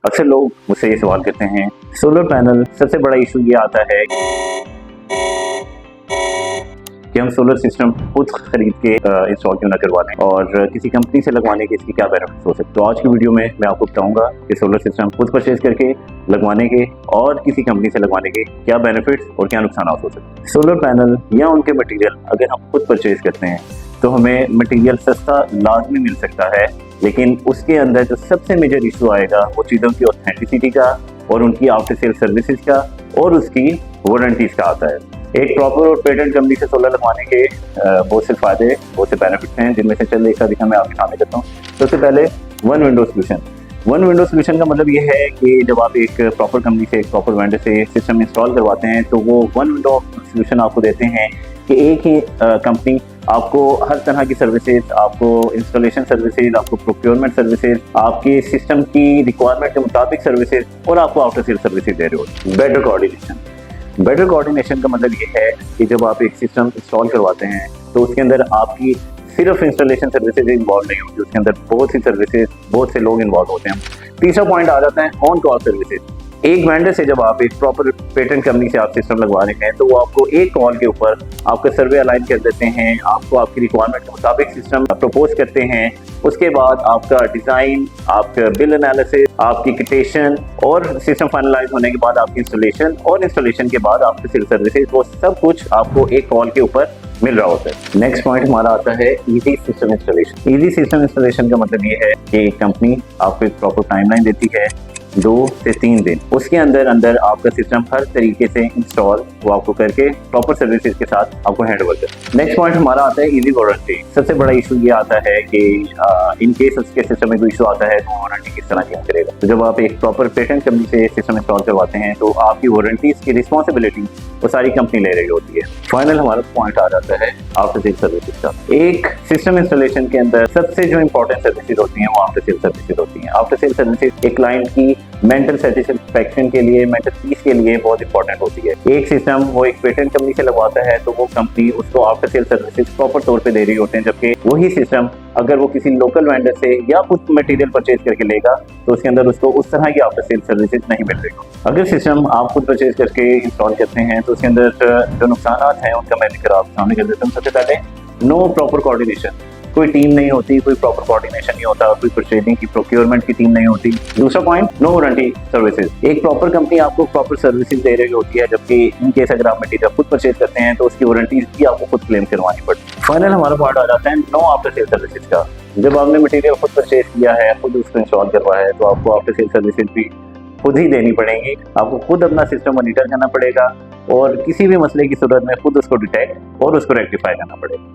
अक्सर लोग मुझसे ये सवाल करते हैं, सोलर पैनल सबसे बड़ा इशू ये आता है कि हम सोलर सिस्टम खुद खरीद के इंस्टॉल क्यों ना करवा लें और किसी कंपनी से लगवाने के इसके क्या बेनिफिट्स हो सकते हैं। तो आज की वीडियो में मैं आपको बताऊंगा कि सोलर सिस्टम खुद परचेज करके लगवाने के और किसी कंपनी से लगवाने के क्या बेनिफिट्स और क्या नुकसान हो सकते हैं। सोलर पैनल या उनके मटेरियल अगर हम खुद परचेज करते हैं तो हमें मटेरियल सस्ता लाजमी मिल सकता है, लेकिन उसके अंदर जो सबसे मेजर इशू आएगा वो चीज़ों की ऑथेंटिसिटी का और उनकी आफ्टर सेल सर्विसेज का और उसकी वारंटीज का आता है। एक प्रॉपर और पेटेंट कंपनी से सोलर लगवाने के बहुत से फायदे, बहुत से बेनिफिट्स हैं, जिनमें से चल एक दिखा मैं आपके सामने करता हूँ। सबसे पहले one window solution. One window solution का मतलब ये है कि जब आप एक प्रॉपर कंपनी से, एक प्रॉपर वेंडर से सिस्टम इंस्टॉल करवाते हैं तो वो वन विंडो सोल्यूशन आपको देते हैं कि एक ही कंपनी आपको हर तरह की सर्विसेज, आपको इंस्टॉलेशन सर्विसेज, आपको प्रोक्योरमेंट सर्विसेज, आपके सिस्टम की रिक्वायरमेंट के मुताबिक सर्विसेज और आपको आफ्टर सेल सर्विसेज दे रहे हो। Better coordination. बेटर कोऑर्डिनेशन का मतलब ये है कि जब आप एक सिस्टम इंस्टॉल करवाते हैं तो उसके अंदर आपकी सिर्फ इंस्टॉलेशन सर्विसेज इन्वॉल्व नहीं होती, उसके अंदर बहुत सी सर्विसेज, बहुत से लोग इन्वॉल्व होते हैं। तीसरा पॉइंट आ जाता है ऑन कॉल सर्विसेज। एक वेंडर से जब आप एक प्रॉपर पेटेंट कंपनी से आप सिस्टम लगवा रहे हैं तो वो आपको एक कॉल के ऊपर आपका सर्वे अलाइन कर देते हैं, आपको आपकी रिक्वायरमेंट के मुताबिक सिस्टम प्रपोज करते हैं। उसके बाद आपका डिज़ाइन, आपका बिल एनालिसिस, आपकी किटेशन और सिस्टम फाइनलाइज होने के बाद आपकी इंस्टॉलेशन और इंस्टॉलेशन के बाद आपकी सेल सर्विसेज, वो सब कुछ आपको एक कॉल के ऊपर मिल रहा होता है। नेक्स्ट पॉइंट हमारा आता है easy system installation. Easy system installation का मतलब ये है कि कंपनी आपको एक प्रॉपर टाइमलाइन देती है 2 से 3 दिन, उसके अंदर आपका सिस्टम हर तरीके से इंस्टॉल वो आपको करके प्रॉपर सर्विसेज के साथ आपको हैंड ओवर कर। नेक्स्ट पॉइंट हमारा आता है इजी वारंटी। सबसे बड़ा इशू ये आता है कि इन केस उसके सिस्टम में कोई इशू आता है तो वारंटी किस तरह क्लेम करेगा। तो जब आप एक प्रॉपर पेटेंट कंपनी से सिस्टम इंस्टॉल करवाते हैं तो आपकी वारंटीज की रिस्पॉन्सिबिलिटी वो सारी कंपनी ले रही होती है। फाइनल हमारा पॉइंट आ जाता है आफ्टर सेल सर्विसेज का। एक सिस्टम इंस्टॉलेशन के अंदर सबसे जो इंपॉर्टेंट सर्विसेज होती हैं वो आफ्टर सेल सर्विसेज होती हैं। आफ्टर सेल सर्विसेज एक क्लाइंट की मेंटल सेटिस्फेक्शन के लिए, मेंटल पीस के लिए बहुत इंपॉर्टेंट होती है। एक सिस्टम वो एक पेटेंट कंपनी से लगवाता है तो वो कंपनी उसको आफ्टर सेल सर्विसेज प्रॉपर तौर पे दे रही होते हैं, जबकि वही सिस्टम अगर वो किसी लोकल वेंडर से या कुछ मटेरियल परचेज करके लेगा तो उसके अंदर उसको उस तरह की आफ्टर सेल सर्विसेज नहीं मिल रही। अगर सिस्टम आप खुद परचेज करके इंस्टॉल करते हैं तो उसके अंदर जो नुकसान हैं उनका मैं लेकर आप सामने कर देता हूँ। सबसे पहले नो प्रॉपर कोऑर्डिनेशन। कोई टीम नहीं होती, कोई प्रॉपर कोऑर्डिनेशन नहीं होता, कोई परचेजिंग की, प्रोक्योरमेंट की टीम नहीं होती। दूसरा पॉइंट नो वारंटी सर्विसेज। एक प्रॉपर कंपनी आपको प्रॉपर सर्विसेज दे रही होती है, जबकि इन केस अगर आप मटेरियल खुद परचेज करते हैं तो उसकी वारंटी भी आपको खुद क्लेम करवानी पड़ती है। फाइनल हमारा पार्ट आ जाता है नो आफ्टर सेल सर्विसेज का। जब आपने मटेरियल खुद परचेज किया है, खुद उसको इंस्टॉल करवाया है तो आपको आफ्टर सेल सर्विसेज भी खुद ही देनी पड़ेंगी। आपको खुद अपना सिस्टम मॉनिटर करना पड़ेगा और किसी भी मसले की सूरत में खुद उसको डिटेक्ट और उसको रेक्टिफाई करना पड़ेगा।